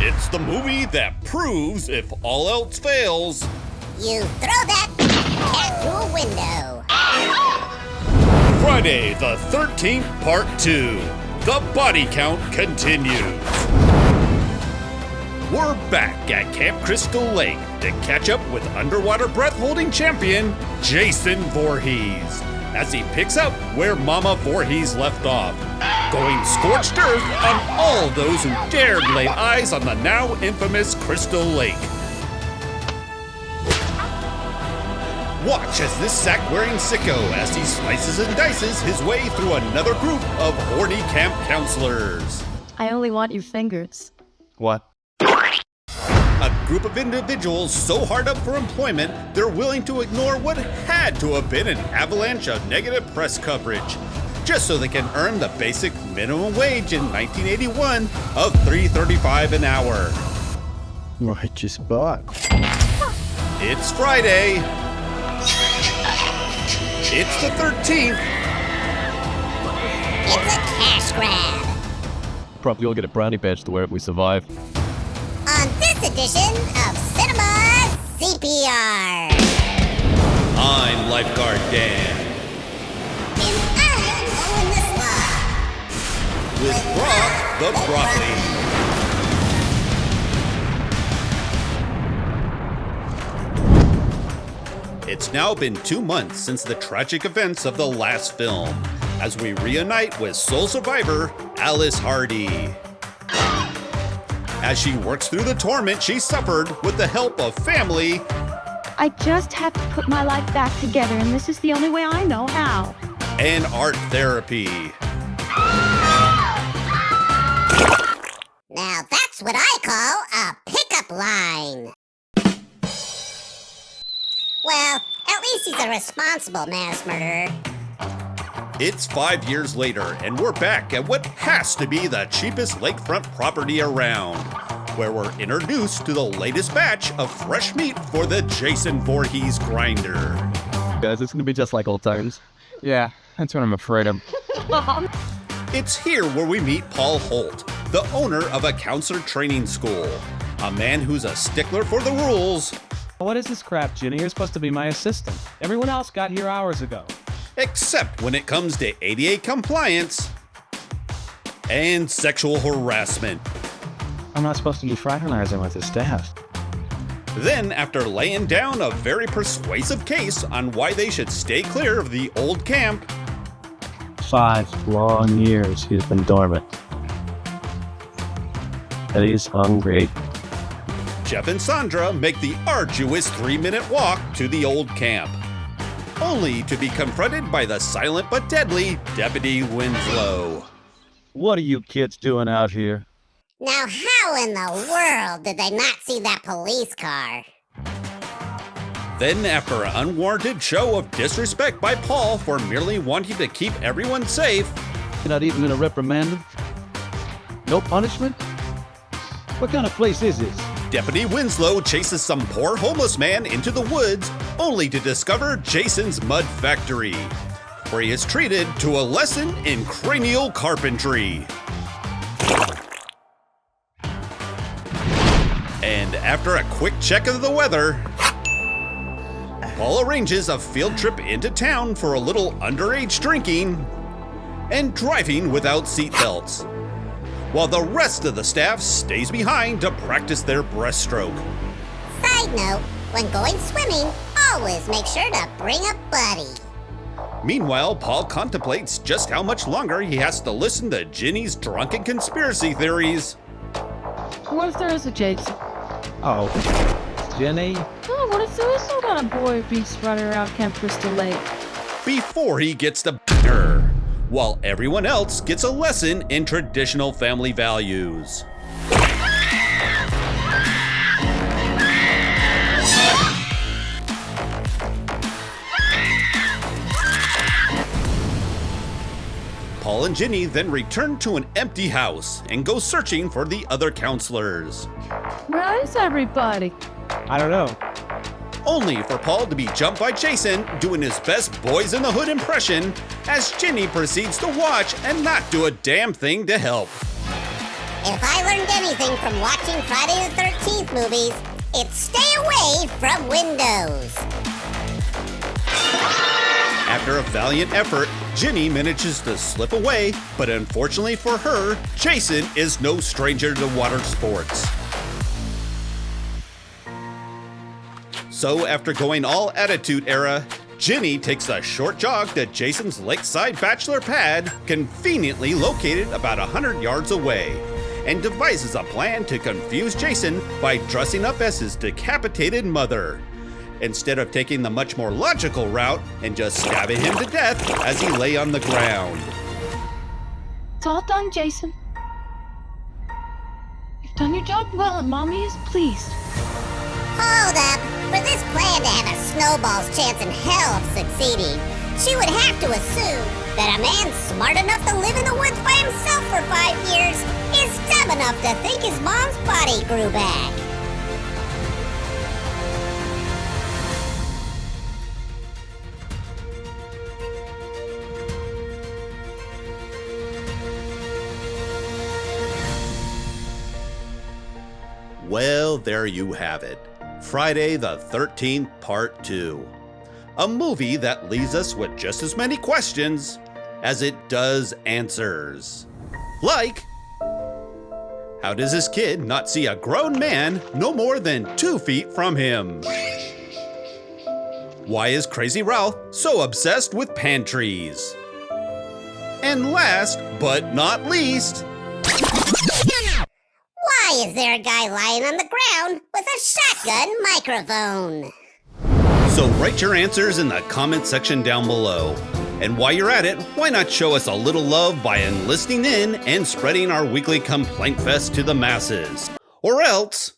It's the movie that proves if all else fails, you throw that cat through a window. Friday the 13th, Part 2. The body count continues. We're back at Camp Crystal Lake to catch up with underwater breath-holding champion Jason Voorhees as he picks up where Mama Voorhees left off, going scorched earth on all those who dared lay eyes on the now infamous Crystal Lake. Watch as this sack-wearing sicko as he slices and dices his way through another group of horny camp counselors. I only want your fingers. What? A group of individuals so hard up for employment, they're willing to ignore what had to have been an avalanche of negative press coverage, just so they can earn the basic minimum wage in 1981 of $3.35 an hour. Righteous buck. It's Friday. It's the 13th. It's a cash grab. Probably all get a brownie badge to wear if we survive. On this edition of Cinema CPR. I'm Lifeguard Dan. And I'm Owen the Sloth. With Brock the Broccoli. It's now been 2 months since the tragic events of the last film, as we reunite with sole survivor Alice Hardy. As she works through the torment she suffered with the help of family I just have to put my life back together, and this is the only way I know how. and art therapy. Now that's what I call a pickup line. Well, at least he's a responsible mass murderer. It's 5 years later, and we're back at what has to be the cheapest lakefront property around, where we're introduced to the latest batch of fresh meat for the Jason Voorhees grinder. Guys, it's gonna be just like old times. Yeah, that's what I'm afraid of. It's here where we meet Paul Holt, the owner of a counselor training school, a man who's a stickler for the rules, What is this crap, Ginny? You're supposed to be my assistant. Everyone else got here hours ago. except when it comes to ADA compliance and sexual harassment. I'm not supposed to be fraternizing with his staff. Then, after laying down a very persuasive case on why they should stay clear of the old camp, 5 long years he's been dormant. And he's hungry. Jeff and Sandra make the arduous 3-minute walk to the old camp, only to be confronted by the silent but deadly Deputy Winslow. What are you kids doing out here? Now how in the world did they not see that police car? Then, after an unwarranted show of disrespect by Paul for merely wanting to keep everyone safe, You're not even gonna reprimand him? No punishment? What kind of place is this? Deputy Winslow chases some poor homeless man into the woods, only to discover Jason's mud factory, where he is treated to a lesson in cranial carpentry. And after a quick check of the weather, Paul arranges a field trip into town for a little underage drinking and driving without seatbelts, while the rest of the staff stays behind to practice their breaststroke. Side note, when going swimming, always make sure to bring a buddy. Meanwhile, Paul contemplates just how much longer he has to listen to Ginny's drunken conspiracy theories. What if there is a Jason? Oh, Jenny? Oh, what if there is some kind of boy beast running around Camp Crystal Lake? Before he gets to her, while everyone else gets a lesson in traditional family values. Paul and Ginny then return to an empty house and go searching for the other counselors, Where is everybody? I don't know. only for Paul to be jumped by Jason doing his best Boys in the Hood impression as Ginny proceeds to watch and not do a damn thing to help. If I learned anything from watching Friday the 13th movies, it's stay away from windows. After a valiant effort, Ginny manages to slip away, but unfortunately for her, Jason is no stranger to water sports. So after going all Attitude Era, Ginny takes a short jog to Jason's lakeside bachelor pad, conveniently located about 100 yards away, and devises a plan to confuse Jason by dressing up as his decapitated mother, instead of taking the much more logical route and just stabbing him to death as he lay on the ground. It's all done, Jason. You've done your job well, and Mommy is pleased. Hold up. For this plan to have a snowball's chance in hell of succeeding, she would have to assume that a man smart enough to live in the woods by himself for 5 years is dumb enough to think his mom's body grew back. Well, there you have it. Friday the 13th Part 2. A movie that leaves us with just as many questions as it does answers. Like, how does this kid not see a grown man no more than 2 feet from him? Why is Crazy Ralph so obsessed with pantries? And last but not least, Why is there a guy lying on the ground with a shotgun microphone? so write your answers in the comment section down below. And while you're at it, why not show us a little love by enlisting in and spreading our weekly complaint fest to the masses? Or else,